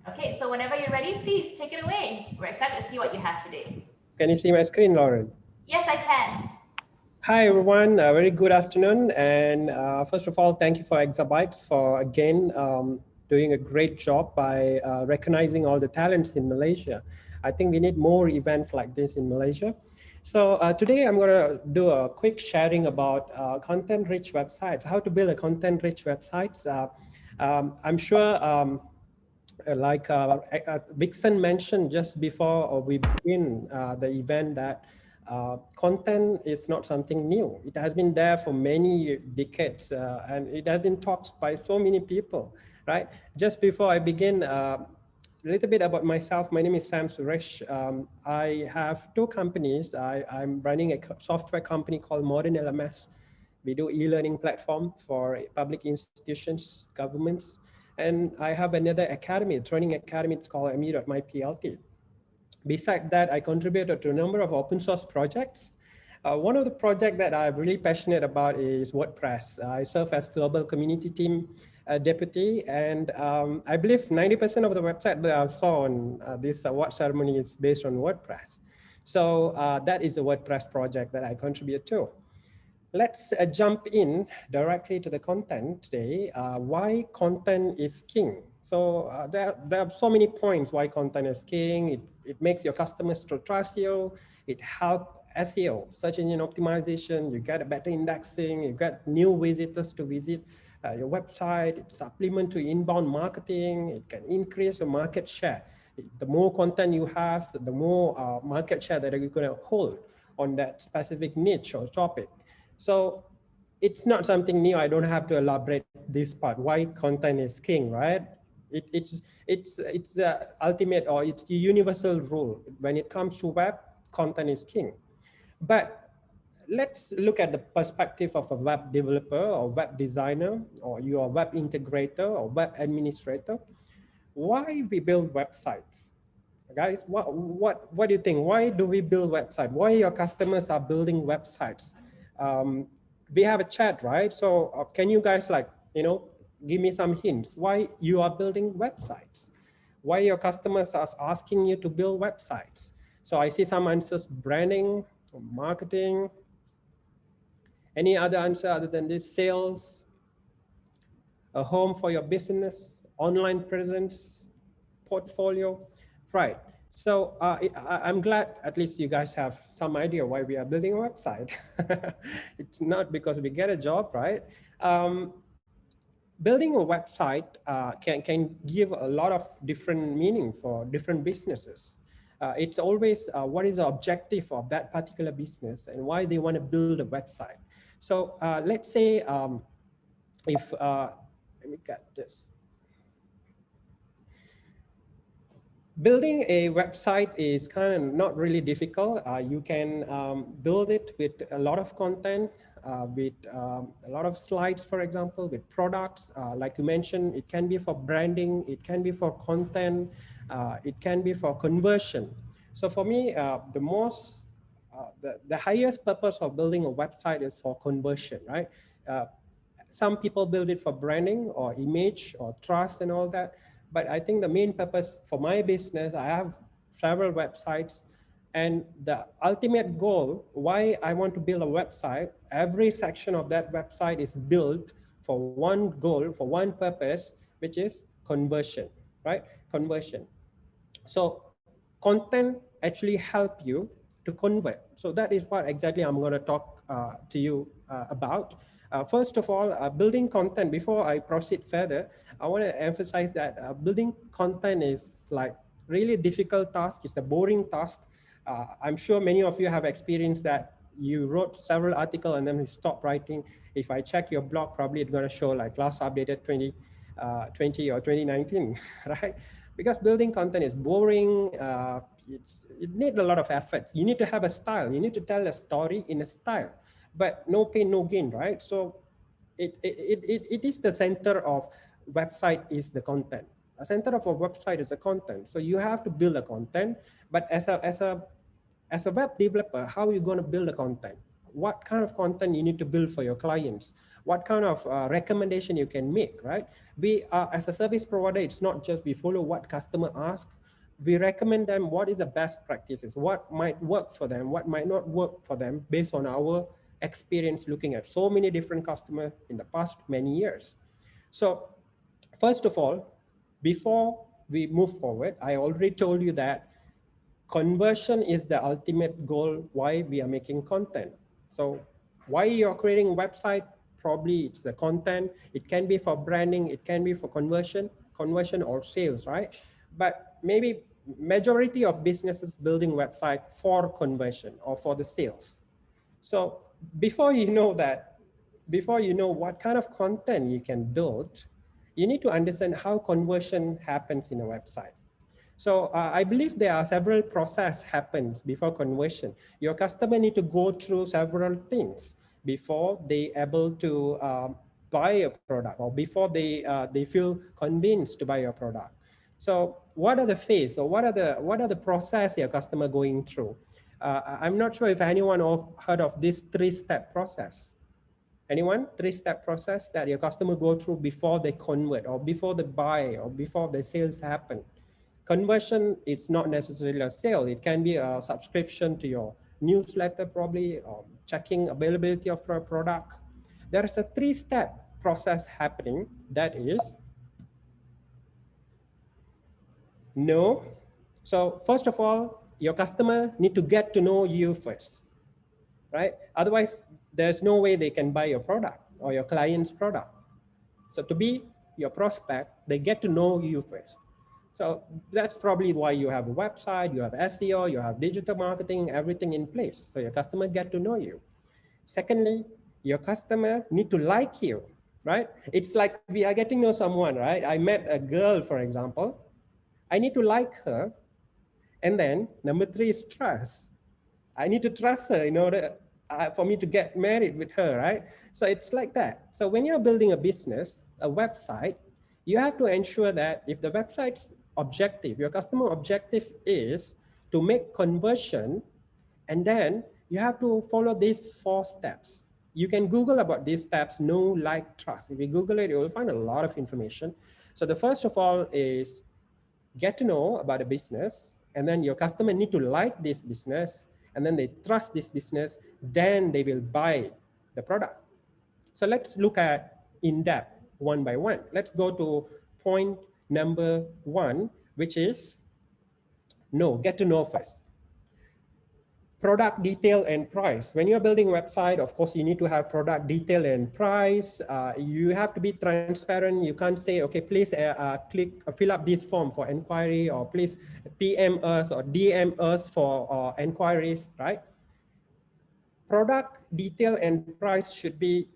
Okay, so whenever you're ready, please take it away. We're excited to see what you have today. Can you see my screen, Lauren? Yes, I can. Hi, everyone. Very good afternoon. And first of all, thank you for Exabytes for again doing a great job by recognizing all the talents in Malaysia. I think we need more events like this in Malaysia. So today I'm going to do a quick sharing about content-rich websites, how to build a content-rich websites. I'm sure like Vixen mentioned just before we begin the event that content is not something new. It has been there for many decades and it has been talked by so many people, right? Just before I begin, a little bit about myself. My name is Sam Suresh. I have two companies. I'm running a software company called Modern LMS. We do e-learning platform for public institutions, governments, and I have another academy, training academy. It's called me.myplt. Besides that, I contributed to a number of open source projects. One of the projects that I'm really passionate about is WordPress. I serve as global community team deputy, and I believe 90% of the website that I saw on this award ceremony is based on WordPress. So that is a WordPress project that I contribute to. Let's jump in directly to the content today. Why content is king. So there are so many points why content is king. It makes your customers to trust you. It helps SEO, search engine optimization. You get a better indexing. You get new visitors to visit your website. It supplement to inbound marketing. It can increase your market share. The more content you have, the more market share that you're going to hold on that specific niche or topic. So it's not something new. I don't have to elaborate this part. Why content is king, right? It's the ultimate, or it's the universal rule. When it comes to web, content is king. But let's look at the perspective of a web developer or web designer, or you are web integrator or web administrator. Why we build websites? Guys, what do you think? Why do we build websites? Why your customers are building websites? We have a chat, right? So can you guys give me some hints why you are building websites? Why your customers are asking you to build websites? So I see some answers: branding, marketing. Any other answer other than this? Sales, a home for your business, online presence, portfolio, right? So I'm glad at least you guys have some idea why we are building a website. It's not because we get a job, right? Building a website can give a lot of different meaning for different businesses. It's always what is the objective of that particular business and why they want to build a website. So let's say if, let me get this. Building a website is kind of not really difficult. You can build it with a lot of content, with a lot of slides, for example, with products. Like you mentioned, it can be for branding, it can be for content, it can be for conversion. So for me, the highest purpose of building a website is for conversion, right? Some people build it for branding or image or trust and all that. But I think the main purpose for my business, I have several websites, and the ultimate goal, why I want to build a website, every section of that website is built for one goal, for one purpose, which is conversion, right? Conversion. So content actually help you to convert. So that is what exactly I'm going to talk to you about. First of all, building content. Before I proceed further, I want to emphasize that building content is like really difficult task. It's a boring task. I'm sure many of you have experienced that you wrote several articles and then you stop writing. If I check your blog, probably it's going to show like last updated 2020 or 2019, right? Because building content is boring. It needs a lot of effort. You need to have a style. You need to tell a story in a style, but no pain, no gain, right? So it is the center of website is the content. A center of a website is the content. So you have to build a content, but as a web developer, how are you going to build a content? What kind of content you need to build for your clients? what kind of recommendation you can make, right? We as a service provider, it's not just we follow what customer ask. We recommend them what is the best practices, what might work for them, what might not work for them based on our experience looking at so many different customers in the past many years. So first of all, before we move forward, I already told you that conversion is the ultimate goal why we are making content. So why you're creating a website, probably it's the content. It can be for branding, it can be for conversion or sales, right? But maybe majority of businesses building website for conversion or for the sales. So before you know that, before you know what kind of content you can build, you need to understand how conversion happens in a website. So I believe there are several process happens before conversion. Your customer need to go through several things before they able to buy a product, or before they feel convinced to buy your product. So what are the phase, or what are the process your customer going through? I'm not sure if anyone heard of this 3-step process. Anyone? 3-step process that your customer go through before they convert, or before they buy, or before the sales happen. Conversion is not necessarily a sale. It can be a subscription to your newsletter, probably, or checking availability of a product. There is a 3-step process happening. That is know. So first of all, your customer need to get to know you first, right? Otherwise, there's no way they can buy your product or your client's product. So to be your prospect, they get to know you first. So that's probably why you have a website, you have SEO, you have digital marketing, everything in place. So your customer get to know you. Secondly, your customer need to like you, right? It's like we are getting to know someone, right? I met a girl, for example. I need to like her. And then number 3 is trust. I need to trust her in order for me to get married with her, right? So it's like that. So when you're building a business, a website, you have to ensure that if the website's objective, your customer objective is to make conversion, and then you have to follow these 4 steps. You can Google about these steps: know, like, trust. If you Google it, you will find a lot of information. So the first of all is get to know about a business, and then your customer need to like this business, and then they trust this business, then they will buy the product. So let's look at in depth one by one. Let's go to point number 1, which is know, get to know first. Product detail and price. When you're building a website, of course, you need to have product detail and price. You have to be transparent. You can't say, okay, please fill up this form for inquiry, or please PM us or DM us for inquiries, right? Product detail and price should be,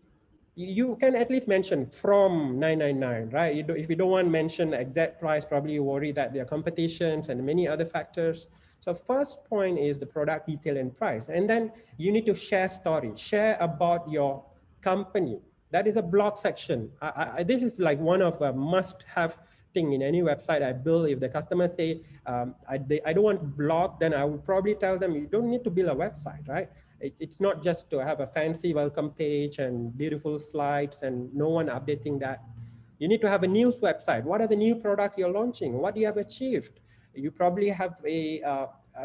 you can at least mention from 999, right? If you don't want to mention exact price, probably you worry that there are competitions and many other factors. So first point is the product detail and price. And then you need to share story, share about your company. That is a blog section. This is like one of a must-have thing in any website I build. If the customer say, I don't want blog, then I would probably tell them, you don't need to build a website, right? It's not just to have a fancy welcome page and beautiful slides and no one updating that. You need to have a news website. What are the new products you're launching? What do you have achieved? You probably have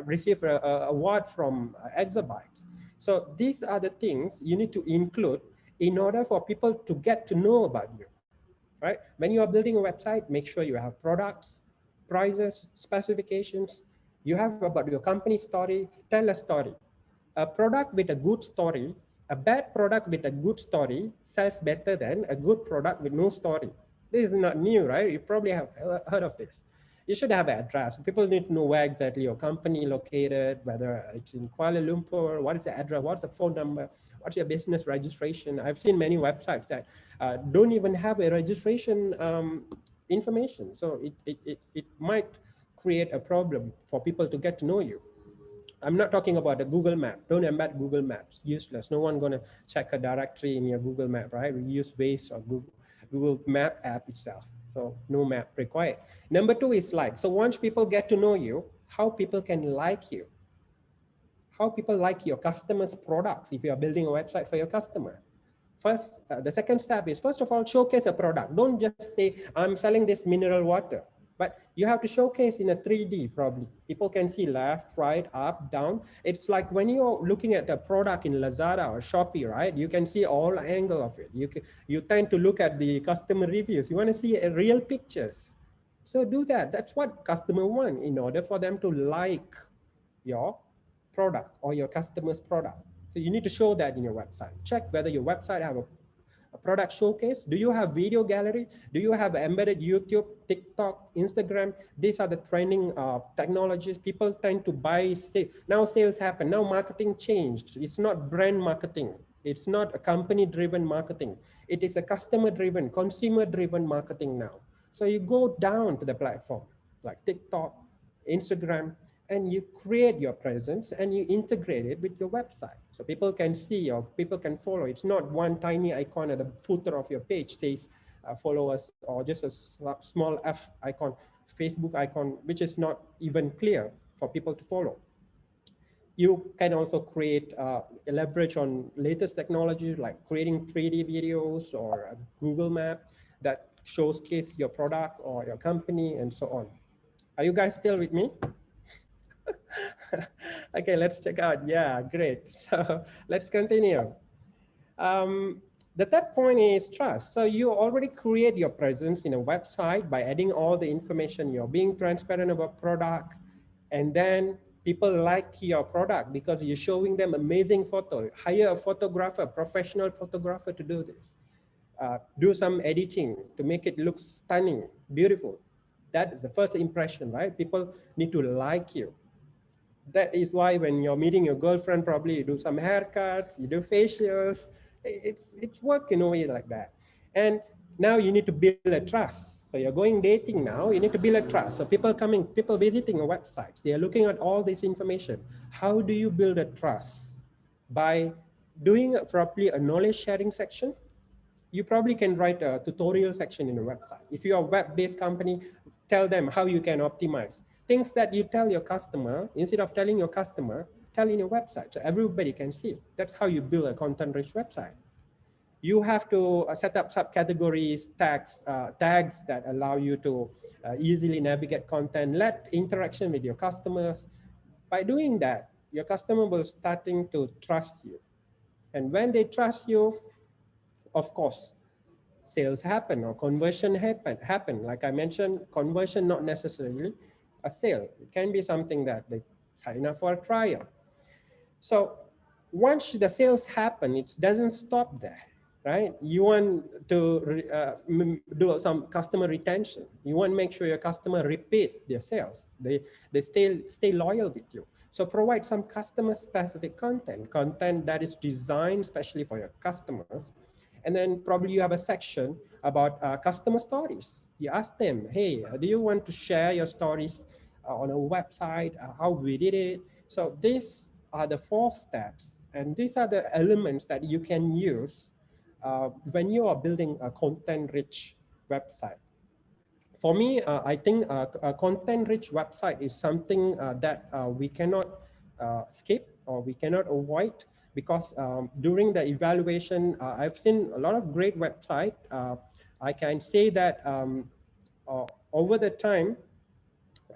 received an award from Exabytes. So these are the things you need to include in order for people to get to know about you, right? When you are building a website, make sure you have products, prices, specifications. You have about your company story, tell a story. A product with a good story, a bad product with a good story sells better than a good product with no story. This is not new, right? You probably have heard of this. You should have an address. People need to know where exactly your company located, whether it's in Kuala Lumpur, what is the address, what's the phone number, what's your business registration. I've seen many websites that don't even have a registration information. So it might create a problem for people to get to know you. I'm not talking about the Google Map. Don't embed Google Maps. Useless. No one gonna check a directory in your Google Map, right? We use Waze or Google Map app itself. So no map required. Number 2 is like. So once people get to know you, how people can like you. How people like your customers' products if you are building a website for your customer. The second step is, first of all, showcase a product. Don't just say, I'm selling this mineral water, but you have to showcase in a 3D probably. People can see left, right, up, down. It's like when you're looking at a product in Lazada or Shopee, right? You can see all angle of it. You tend to look at the customer reviews. You want to see real pictures. So do that. That's what customer want in order for them to like your product or your customer's product. So you need to show that in your website. Check whether your website have a product showcase. Do you have video gallery? Do you have embedded YouTube, TikTok, Instagram? These are the trending technologies. People tend to buy. Now sales happen. Now marketing changed. It's not brand marketing. It's not a company-driven marketing. It is a customer-driven, consumer-driven marketing now. So you go down to the platform like TikTok, Instagram, and you create your presence and you integrate it with your website. So people can see or people can follow. It's not one tiny icon at the footer of your page says follow us, or just a small F icon, Facebook icon, which is not even clear for people to follow. You can also create, leverage on latest technology like creating 3D videos or a Google map that showcase your product or your company and so on. Are you guys still with me? Okay, let's check out. Yeah, great. So let's continue. The third point is trust. So you already create your presence in a website by adding all the information. You're being transparent about product, and then people like your product because you're showing them amazing photo. Hire a photographer, professional photographer to do this. Do some editing to make it look stunning, beautiful. That is the first impression, right? People need to like you. That is why when you're meeting your girlfriend, probably you do some haircuts, you do facials. It's work in a way like that. And now you need to build a trust. So you're going dating now, you need to build a trust. So people visiting your websites, they are looking at all this information. How do you build a trust? By doing properly a knowledge sharing section. You probably can write a tutorial section in a website. If you're a web-based company, tell them how you can optimize. Things that you tell your customer, instead of telling your customer, tell in your website so everybody can see. That's how you build a content-rich website. You have to set up subcategories, tags that allow you to easily navigate content, let interaction with your customers. By doing that, your customer will starting to trust you. And when they trust you, of course, sales happen or conversion happen. Like I mentioned, conversion not necessarily a sale. It can be something that they sign up for a trial. So once the sales happen, it doesn't stop there, right? You want to do some customer retention. You want to make sure your customer repeat their sales. They stay loyal with you. So provide some customer specific content that is designed especially for your customers. And then probably you have a section about customer stories. You ask them, hey, do you want to share your stories on a website, how we did it? So these are the 4 steps. And these are the elements that you can use when you are building a content-rich website. For me, I think a content-rich website is something that we cannot skip or we cannot avoid, because during the evaluation, I've seen a lot of great websites. I can say that over the time,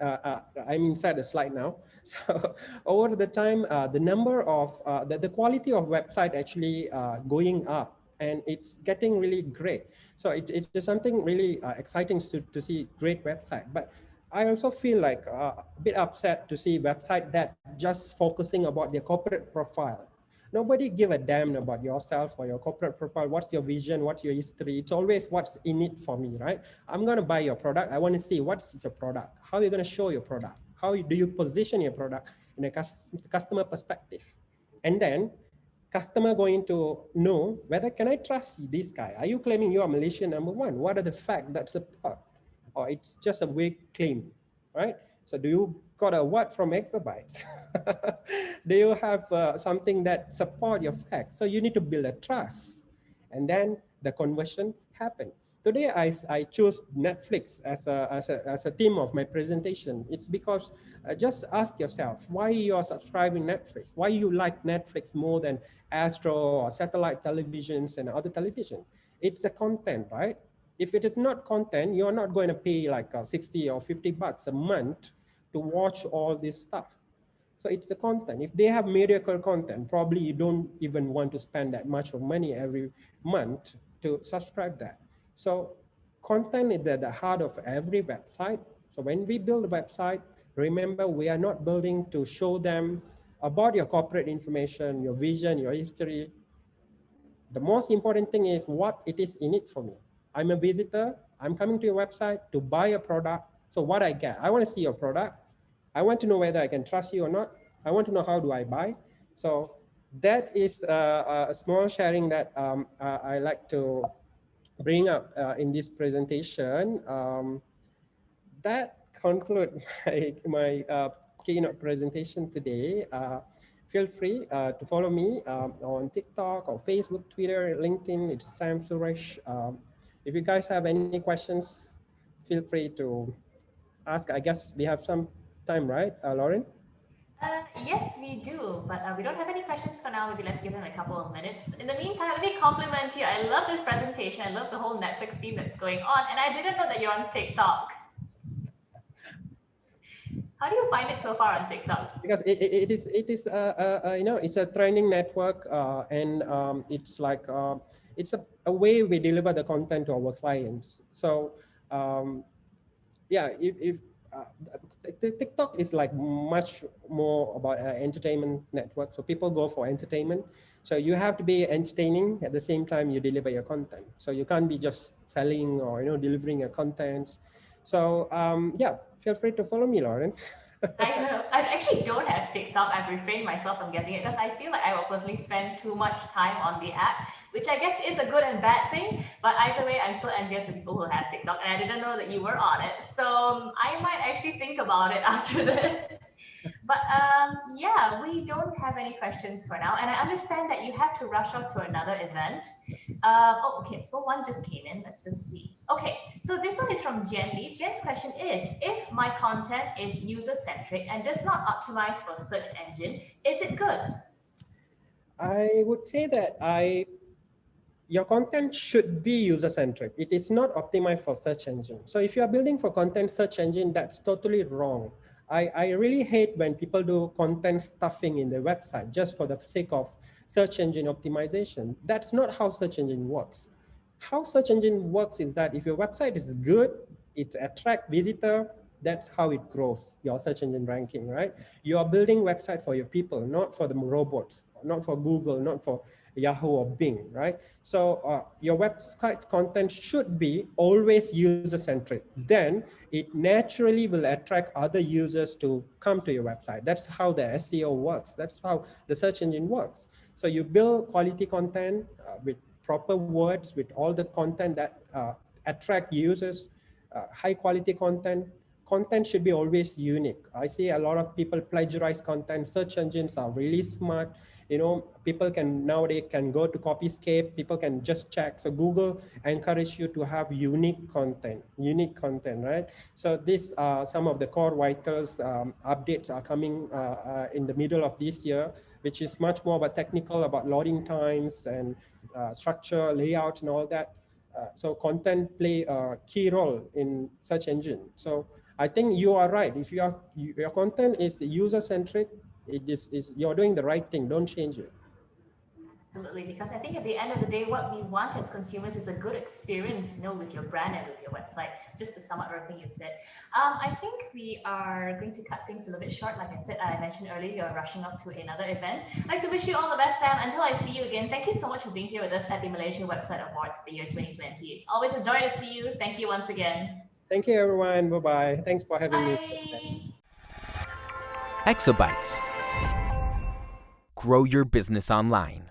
I'm inside the slide now. So over the time, the number of, the quality of website actually going up, and it's getting really great. So it is something really exciting to see great website. But I also feel like a bit upset to see website that just focusing about their corporate profile. Nobody give a damn about yourself or your corporate profile. What's your vision? What's your history? It's always what's in it for me, right? I'm going to buy your product. I want to see what's your product. How are you going to show your product? How do you position your product in a customer perspective? And then customer going to know whether can I trust this guy? Are you claiming you are Malaysian #1? What are the facts that support? Or it's just a vague claim, right? So do you got a what from Exabytes? Do you have something that support your facts? So you need to build a trust, and then the conversion happen. Today, I chose Netflix as a theme of my presentation. It's because just ask yourself why you are subscribing Netflix, why you like Netflix more than Astro or satellite televisions and other television. It's the content, right? If it is not content, you're not going to pay like 60 or 50 bucks a month to watch all this stuff. So it's the content. If they have mediocre content, probably you don't even want to spend that much of money every month to subscribe that. So content is at the heart of every website. So when we build a website, remember we are not building to show them about your corporate information, your vision, your history. The most important thing is what it is in it for me. I'm a visitor. I'm coming to your website to buy a product. So what I get, I want to see your product. I want to know whether I can trust you or not. I want to know how do I buy. So that is a small sharing that I like to bring up in this presentation. That concludes my keynote presentation today. Feel free to follow me on TikTok or Facebook, Twitter, LinkedIn. It's Sam Suresh. If you guys have any questions, feel free to ask. I guess we have some time, right, Lauren? Yes, we do, but we don't have any questions for now. Maybe let's give them a couple of minutes. In the meantime, let me compliment you. I love this presentation. I love the whole Netflix theme that's going on, and I didn't know that you're on TikTok. How do you find it so far on TikTok? Because it is you know, it's a trending network, and it's like it's a way we deliver the content to our clients. So yeah, if TikTok is like much more about entertainment network. So people go for entertainment. So you have to be entertaining at the same time you deliver your content. So you can't be just selling or delivering your contents. So yeah, feel free to follow me, Lauren. I actually don't have TikTok. I've refrained myself from getting it because I feel like I will personally spend too much time on the app, which I guess is a good and bad thing. But either way, I'm still envious of people who have TikTok, and I didn't know that you were on it. So I might actually think about it after this. But yeah, we don't have any questions for now. And I understand that you have to rush off to another event. Oh, okay. So one just came in. Let's just see. Okay. So this one is from Jen Lee. Jen's question is, if my content is user-centric and does not optimize for search engine, is it good? I would say that your content should be user-centric. It is not optimized for search engine. So if you are building for content search engine, that's totally wrong. I really hate when people do content stuffing in their website just for the sake of search engine optimization. That's not how search engine works. How search engine works is that if your website is good, it attracts visitor, that's how it grows, your search engine ranking, right? You are building website for your people, not for the robots, not for Google, not for Yahoo or Bing, right? So your website content should be always user-centric. Then it naturally will attract other users to come to your website. That's how the SEO works. That's how the search engine works. So you build quality content with proper words, with all the content that attract users, high quality content. Content should be always unique. I see a lot of people plagiarize content. Search engines are really smart. People can nowadays can go to Copyscape. People can just check. So Google encourage you to have unique content, right? So these are some of the core vitals updates are coming in the middle of this year, which is much more about technical, about loading times and structure, layout, and all that. So content play a key role in search engine. So I think you are right. If your content is user-centric, you're doing the right thing. Don't change it. Absolutely, because I think at the end of the day, what we want as consumers is a good experience, with your brand and with your website. Just to sum up everything you said, I think we are going to cut things a little bit short. Like I mentioned earlier, you're rushing off to another event. I'd like to wish you all the best, Sam. Until I see you again, thank you so much for being here with us at the Malaysia Website Awards, the year 2020. It's always a joy to see you. Thank you once again. Thank you, everyone. Bye-bye. Thanks for having me. Exabytes. Grow your business online.